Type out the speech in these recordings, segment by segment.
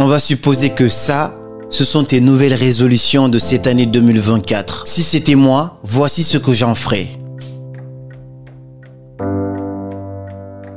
On va supposer que ça, ce sont tes nouvelles résolutions de cette année 2024. Si c'était moi, voici ce que j'en ferais.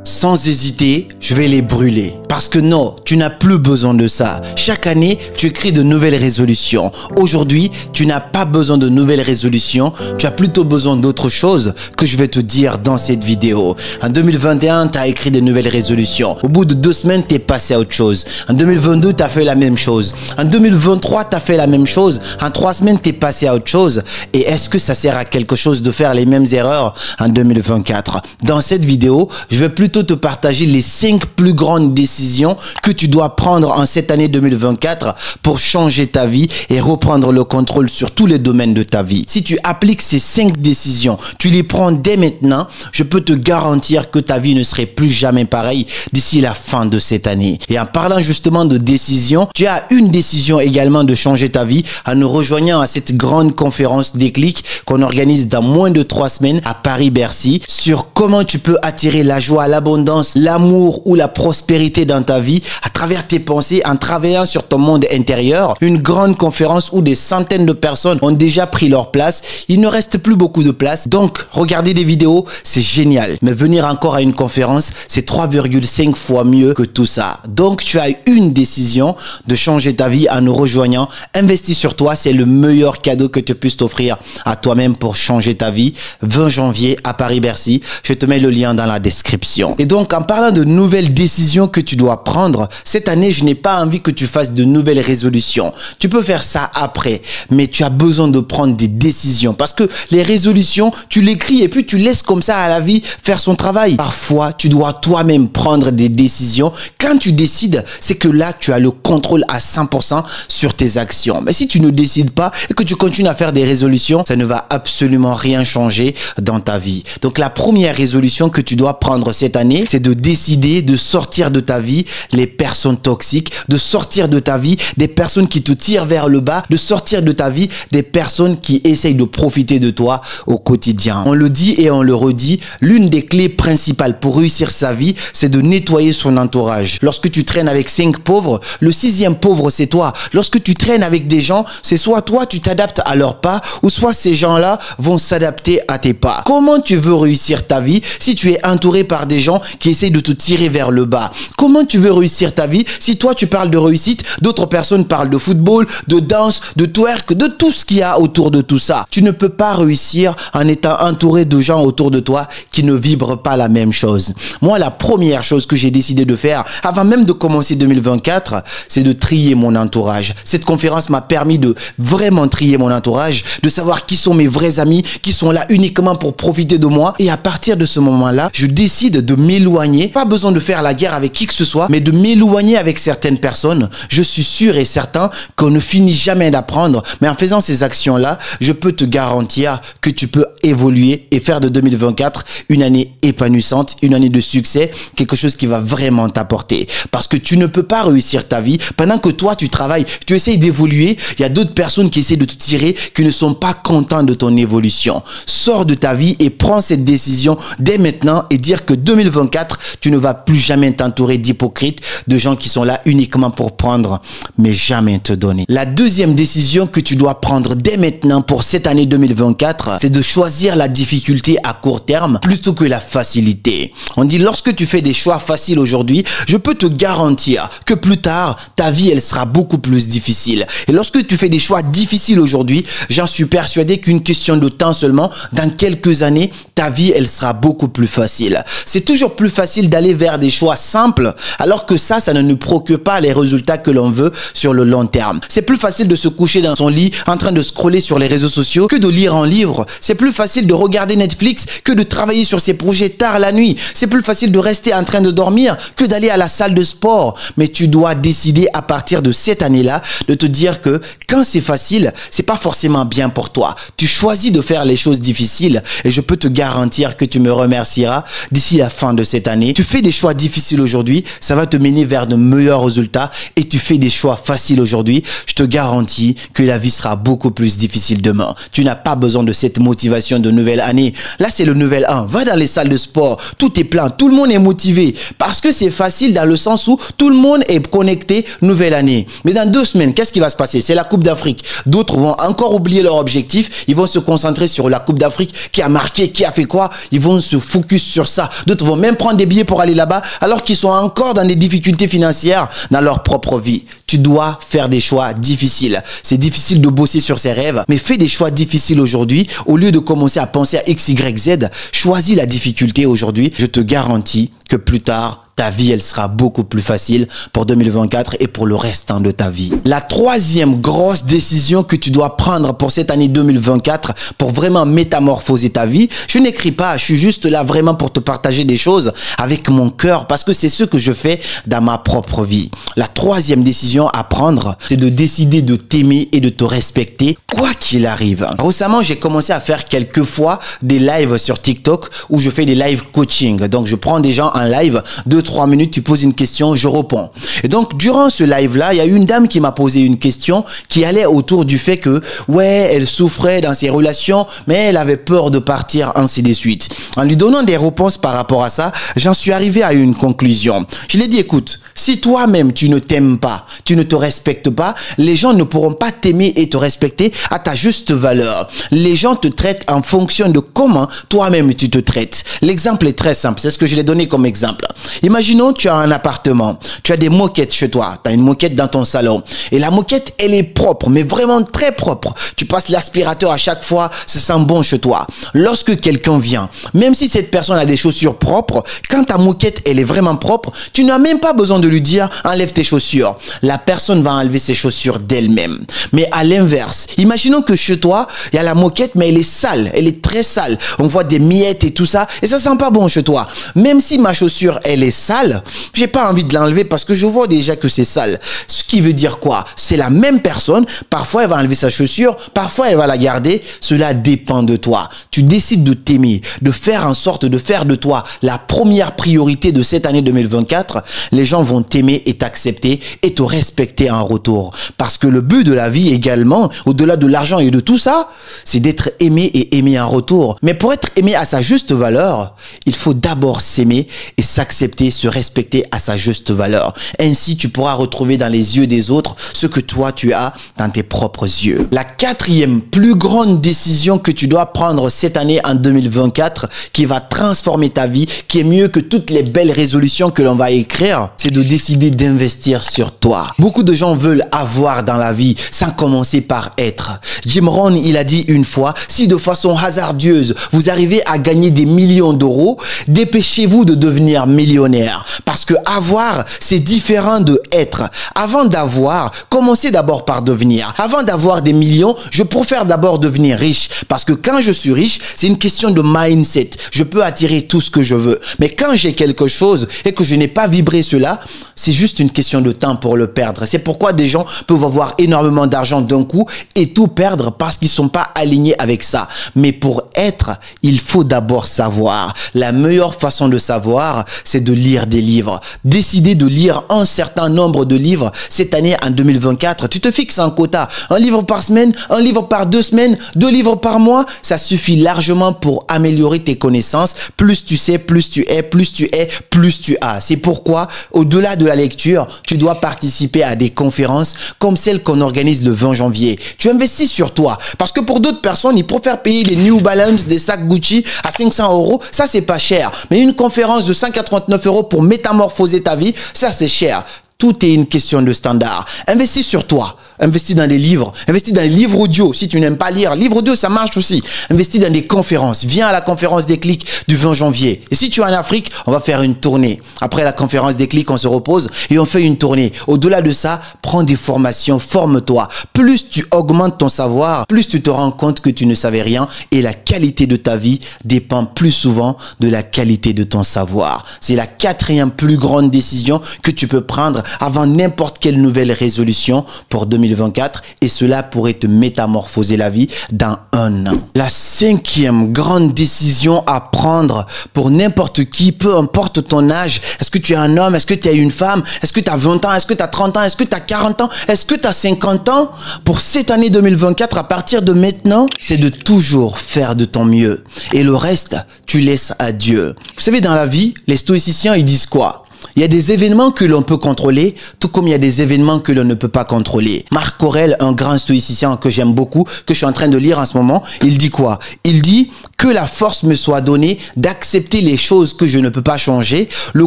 Sans hésiter, je vais les brûler. Parce que non, tu n'as plus besoin de ça. Chaque année, tu écris de nouvelles résolutions. Aujourd'hui, tu n'as pas besoin de nouvelles résolutions. Tu as plutôt besoin d'autre chose que je vais te dire dans cette vidéo. En 2021, tu as écrit de nouvelles résolutions. Au bout de 2 semaines, tu es passé à autre chose. En 2022, tu as fait la même chose. En 2023, tu as fait la même chose. En 3 semaines, tu es passé à autre chose. Et est-ce que ça sert à quelque chose de faire les mêmes erreurs en 2024? Dans cette vidéo, je vais plutôt te partager les 5 plus grandes décisions que tu dois prendre en cette année 2024 pour changer ta vie et reprendre le contrôle sur tous les domaines de ta vie. Si tu appliques ces 5 décisions, tu les prends dès maintenant, je peux te garantir que ta vie ne serait plus jamais pareille d'ici la fin de cette année. Et en parlant justement de décisions, tu as une décision également de changer ta vie en nous rejoignant à cette grande conférence Déclic qu'on organise dans moins de 3 semaines à Paris-Bercy sur comment tu peux attirer la joie, l'abondance, l'amour ou la prospérité dans ta vie à travers tes pensées en travaillant sur ton monde intérieur. Une grande conférence où des centaines de personnes ont déjà pris leur place. Il ne reste plus beaucoup de place. Donc, regarder des vidéos, c'est génial. Mais venir encore à une conférence, c'est 3,5 fois mieux que tout ça. Donc, tu as une décision de changer ta vie en nous rejoignant. Investis sur toi, c'est le meilleur cadeau que tu puisses t'offrir à toi-même pour changer ta vie. 20 janvier à Paris-Bercy. Je te mets le lien dans la description. Et donc, en parlant de nouvelles décisions que tu dois prendre, cette année, je n'ai pas envie que tu fasses de nouvelles résolutions. Tu peux faire ça après, mais tu as besoin de prendre des décisions parce que les résolutions, tu l'écris et puis tu laisses comme ça à la vie faire son travail. Parfois, tu dois toi-même prendre des décisions. Quand tu décides, c'est que là, tu as le contrôle à 100% sur tes actions. Mais si tu ne décides pas et que tu continues à faire des résolutions, ça ne va absolument rien changer dans ta vie. Donc, la première résolution que tu dois prendre cette année, c'est de décider de sortir de ta vie les personnes toxiques, de sortir de ta vie des personnes qui te tirent vers le bas, de sortir de ta vie des personnes qui essayent de profiter de toi au quotidien. On le dit et on le redit, l'une des clés principales pour réussir sa vie, c'est de nettoyer son entourage. Lorsque tu traînes avec 5 pauvres, le 6e pauvre, c'est toi. Lorsque tu traînes avec des gens, c'est soit toi, tu t'adaptes à leurs pas, ou soit ces gens-là vont s'adapter à tes pas. Comment tu veux réussir ta vie si tu es entouré par des gens qui essayent de te tirer vers le bas? Comment tu veux réussir ta vie si toi tu parles de réussite, d'autres personnes parlent de football, de danse, de twerk, de tout ce qu'il y a autour de tout ça? Tu ne peux pas réussir en étant entouré de gens autour de toi qui ne vibrent pas la même chose. Moi, la première chose que j'ai décidé de faire avant même de commencer 2024, c'est de trier mon entourage. Cette conférence m'a permis de vraiment trier mon entourage, de savoir qui sont mes vrais amis, qui sont là uniquement pour profiter de moi. Et à partir de ce moment-là, je décide de m'éloigner. Pas besoin de faire la guerre avec qui que ce soit, mais de m'éloigner avec certaines personnes. Je suis sûr et certain qu'on ne finit jamais d'apprendre, mais en faisant ces actions-là, je peux te garantir que tu peux évoluer et faire de 2024 une année épanouissante, une année de succès, quelque chose qui va vraiment t'apporter. Parce que tu ne peux pas réussir ta vie pendant que toi, tu travailles, tu essayes d'évoluer. Il y a d'autres personnes qui essaient de te tirer, qui ne sont pas contents de ton évolution. Sors de ta vie et prends cette décision dès maintenant et dire que 2024, tu ne vas plus jamais t'entourer d'hypocrites, de gens qui sont là uniquement pour prendre, mais jamais te donner. La deuxième décision que tu dois prendre dès maintenant pour cette année 2024, c'est de choisir la difficulté à court terme plutôt que la facilité. On dit lorsque tu fais des choix faciles aujourd'hui, je peux te garantir que plus tard, ta vie, elle sera beaucoup plus difficile. Et lorsque tu fais des choix difficiles aujourd'hui, j'en suis persuadé qu'une question de temps seulement, dans quelques années, ta vie, elle sera beaucoup plus facile. C'est toujours plus facile d'aller vers des choix simples, alors que ça ne nous procure pas les résultats que l'on veut sur le long terme. C'est plus facile de se coucher dans son lit en train de scroller sur les réseaux sociaux que de lire un livre. C'est plus facile de regarder Netflix que de travailler sur ses projets tard la nuit. C'est plus facile de rester en train de dormir que d'aller à la salle de sport. Mais tu dois décider à partir de cette année-là de te dire que quand c'est facile, c'est pas forcément bien pour toi. Tu choisis de faire les choses difficiles et je peux te garantir que tu me remercieras d'ici la fin de cette année. Tu fais des choix difficiles aujourd'hui, ça va te mener vers de meilleurs résultats et tu fais des choix soit facile aujourd'hui, je te garantis que la vie sera beaucoup plus difficile demain. Tu n'as pas besoin de cette motivation de nouvelle année. Là, c'est le nouvel an. Va dans les salles de sport. Tout est plein. Tout le monde est motivé. Parce que c'est facile dans le sens où tout le monde est connecté nouvelle année. Mais dans 2 semaines, qu'est-ce qui va se passer? C'est la Coupe d'Afrique. D'autres vont encore oublier leur objectif. Ils vont se concentrer sur la Coupe d'Afrique qui a marqué, qui a fait quoi. Ils vont se focus sur ça. D'autres vont même prendre des billets pour aller là-bas alors qu'ils sont encore dans des difficultés financières dans leur propre vie. Tu dois faire des choix difficiles. C'est difficile de bosser sur ses rêves, mais fais des choix difficiles aujourd'hui. Au lieu de commencer à penser à X, Y, Z, choisis la difficulté aujourd'hui. Je te garantis que plus tard, ta vie, elle sera beaucoup plus facile pour 2024 et pour le restant de ta vie. La troisième grosse décision que tu dois prendre pour cette année 2024 pour vraiment métamorphoser ta vie, je n'écris pas, je suis juste là vraiment pour te partager des choses avec mon cœur parce que c'est ce que je fais dans ma propre vie. La troisième décision à prendre, c'est de décider de t'aimer et de te respecter quoi qu'il arrive. Récemment, j'ai commencé à faire quelques fois des lives sur TikTok où je fais des live coaching. Donc, je prends des gens en live, 2-3 minutes, tu poses une question, je réponds. Et donc, durant ce live-là, il y a une dame qui m'a posé une question qui allait autour du fait que, ouais, elle souffrait dans ses relations, mais elle avait peur de partir, ainsi de suite. En lui donnant des réponses par rapport à ça, j'en suis arrivé à une conclusion. Je lui ai dit, écoute, si toi-même, tu ne t'aimes pas, tu ne te respectes pas, les gens ne pourront pas t'aimer et te respecter à ta juste valeur. Les gens te traitent en fonction de comment toi-même tu te traites. L'exemple est très simple, c'est ce que je l'ai donné comme exemple. Imaginons, tu as un appartement, tu as des moquettes chez toi, tu as une moquette dans ton salon et la moquette, elle est propre, mais vraiment très propre. Tu passes l'aspirateur à chaque fois, ça sent bon chez toi. Lorsque quelqu'un vient, même si cette personne a des chaussures propres, quand ta moquette, elle est vraiment propre, tu n'as même pas besoin de lui dire « enlève tes chaussures ». La personne va enlever ses chaussures d'elle-même. Mais à l'inverse, imaginons que chez toi, il y a la moquette, mais elle est sale, elle est très sale. On voit des miettes et tout ça, et ça sent pas bon chez toi. Même si ma chaussure, elle est sale, j'ai pas envie de l'enlever parce que je vois déjà que c'est sale. Ce qui veut dire quoi? C'est la même personne, parfois elle va enlever sa chaussure, parfois elle va la garder, cela dépend de toi. Tu décides de t'aimer, de faire en sorte de faire de toi la première priorité de cette année 2024, les gens vont t'aimer et t'accepter et te respecter en retour. Parce que le but de la vie également, au-delà de l'argent et de tout ça, c'est d'être aimé et aimé en retour. Mais pour être aimé à sa juste valeur, il faut d'abord s'aimer et s'accepter, se respecter à sa juste valeur. Ainsi, tu pourras retrouver dans les yeux des autres ce que toi tu as dans tes propres yeux. La quatrième plus grande décision que tu dois prendre cette année en 2024 qui va transformer ta vie, qui est mieux que toutes les belles résolutions que l'on va écrire, c'est de décider d'investir sur toi. Beaucoup de gens veulent avoir dans la vie sans commencer par être. Jim Rohn, il a dit une fois, si de façon hasardieuse, vous arrivez à gagner des millions d'euros, dépêchez-vous de devenir millionnaire. Parce que avoir, c'est différent de être. Avant d'avoir, commencez d'abord par devenir. Avant d'avoir des millions, je préfère d'abord devenir riche. Parce que quand je suis riche, c'est une question de mindset. Je peux attirer tout ce que je veux. Mais quand j'ai quelque chose et que je n'ai pas vibré cela, c'est juste une question de temps pour le perdre. C'est pourquoi des gens peuvent avoir énormément d'argent d'un coup et tout perdre parce qu'ils ne sont pas alignés avec ça. Mais pour être, il faut d'abord savoir. La meilleure façon de savoir, c'est de lire des livres. Décider de lire un certain nombre de livres cette année en 2024. Tu te fixes un quota. Un livre par semaine, un livre par 2 semaines, 2 livres par mois. Ça suffit largement pour améliorer tes connaissances. Plus tu sais, plus tu es, plus tu es, plus tu as. C'est pourquoi, au-delà de la lecture, tu dois participer à des conférences comme celle qu'on organise le 20 janvier. Tu investis sur toi. Parce que pour d'autres personnes, ils préfèrent payer des New Balance, des sacs Gucci à 500 €. Ça, c'est pas cher. Mais une conférence de 189 € pour métamorphoser ta vie, ça, c'est cher. Tout est une question de standard. Investis sur toi. Investis dans des livres. Investis dans les livres audio. Si tu n'aimes pas lire, livre audio, ça marche aussi. Investis dans des conférences. Viens à la conférence des clics du 20 janvier. Et si tu es en Afrique, on va faire une tournée. Après la conférence des clics, on se repose et on fait une tournée. Au-delà de ça, prends des formations, forme-toi. Plus tu augmentes ton savoir, plus tu te rends compte que tu ne savais rien et la qualité de ta vie dépend plus souvent de la qualité de ton savoir. C'est la quatrième plus grande décision que tu peux prendre avant n'importe quelle nouvelle résolution pour 2024. 2024 et cela pourrait te métamorphoser la vie dans un an. La 5e grande décision à prendre pour n'importe qui, peu importe ton âge, est-ce que tu es un homme, est-ce que tu es une femme, est-ce que tu as 20 ans, est-ce que tu as 30 ans, est-ce que tu as 40 ans, est-ce que tu as 50 ans, pour cette année 2024, à partir de maintenant, c'est de toujours faire de ton mieux. Et le reste, tu laisses à Dieu. Vous savez, dans la vie, les stoïciens, ils disent quoi? Il y a des événements que l'on peut contrôler, tout comme il y a des événements que l'on ne peut pas contrôler. Marc Aurèle, un grand stoïcien que j'aime beaucoup, que je suis en train de lire en ce moment, il dit quoi? Il dit que la force me soit donnée d'accepter les choses que je ne peux pas changer, le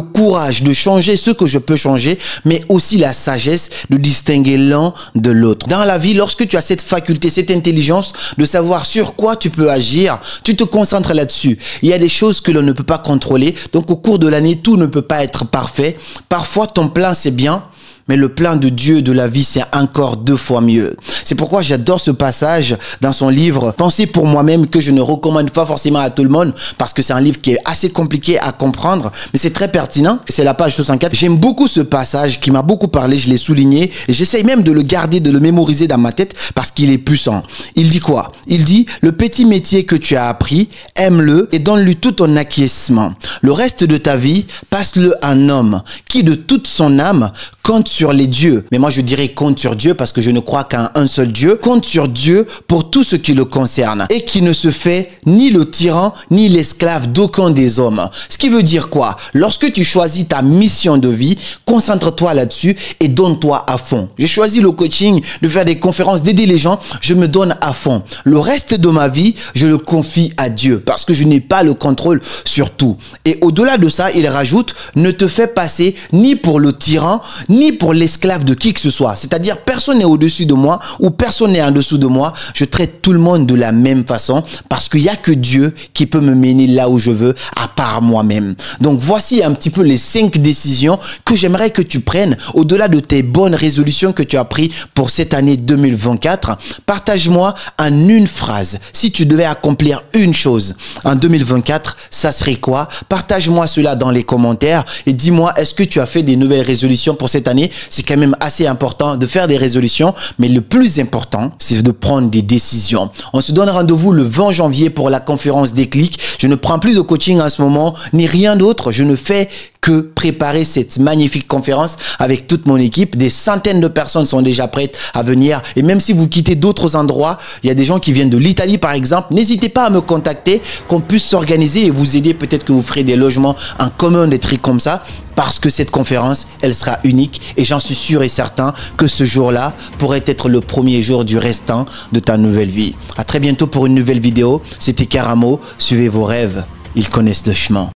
courage de changer ce que je peux changer, mais aussi la sagesse de distinguer l'un de l'autre. Dans la vie, lorsque tu as cette faculté, cette intelligence de savoir sur quoi tu peux agir, tu te concentres là-dessus. Il y a des choses que l'on ne peut pas contrôler, donc au cours de l'année, tout ne peut pas être parfait. Parfois, ton plan, c'est bien, mais le plan de Dieu de la vie, c'est encore 2 fois mieux. C'est pourquoi j'adore ce passage dans son livre « Pensez pour moi-même » que je ne recommande pas forcément à tout le monde parce que c'est un livre qui est assez compliqué à comprendre, mais c'est très pertinent. C'est la page 64. J'aime beaucoup ce passage qui m'a beaucoup parlé, je l'ai souligné et j'essaye même de le garder, de le mémoriser dans ma tête parce qu'il est puissant. Il dit quoi? Il dit « Le petit métier que tu as appris, aime-le et donne-lui tout ton acquiescement. Le reste de ta vie, passe-le à un homme qui de toute son âme compte sur les dieux. Mais moi, je dirais compte sur Dieu parce que je ne crois qu'à un seul Dieu. Compte sur Dieu pour tout ce qui le concerne et qui ne se fait ni le tyran ni l'esclave d'aucun des hommes. Ce qui veut dire quoi? Lorsque tu choisis ta mission de vie, concentre-toi là-dessus et donne-toi à fond. J'ai choisi le coaching, de faire des conférences, d'aider les gens. Je me donne à fond. Le reste de ma vie, je le confie à Dieu parce que je n'ai pas le contrôle sur tout. Et au-delà de ça, il rajoute, ne te fais passer ni pour le tyran, ni pour l'esclave de qui que ce soit. C'est-à-dire, personne n'est au-dessus de moi ou personne n'est en dessous de moi. Je traite tout le monde de la même façon parce qu'il n'y a que Dieu qui peut me mener là où je veux à part moi-même. Donc, voici un petit peu les 5 décisions que j'aimerais que tu prennes au-delà de tes bonnes résolutions que tu as prises pour cette année 2024. Partage-moi en une phrase. Si tu devais accomplir une chose en 2024, ça serait quoi? Partage-moi cela dans les commentaires et dis-moi, est-ce que tu as fait des nouvelles résolutions pour cette année? C'est quand même assez important de faire des résolutions, mais le plus important, c'est de prendre des décisions. On se donne rendez-vous le 20 janvier pour la conférence Déclic. Je ne prends plus de coaching en ce moment, ni rien d'autre. Je ne fais que préparer cette magnifique conférence avec toute mon équipe. Des centaines de personnes sont déjà prêtes à venir. Et même si vous quittez d'autres endroits, il y a des gens qui viennent de l'Italie par exemple, n'hésitez pas à me contacter, qu'on puisse s'organiser et vous aider. Peut-être que vous ferez des logements en commun, des trucs comme ça, parce que cette conférence, elle sera unique et j'en suis sûr et certain que ce jour-là pourrait être le premier jour du restant de ta nouvelle vie. À très bientôt pour une nouvelle vidéo. C'était Karamo. Suivez vos rêves. Ils connaissent le chemin.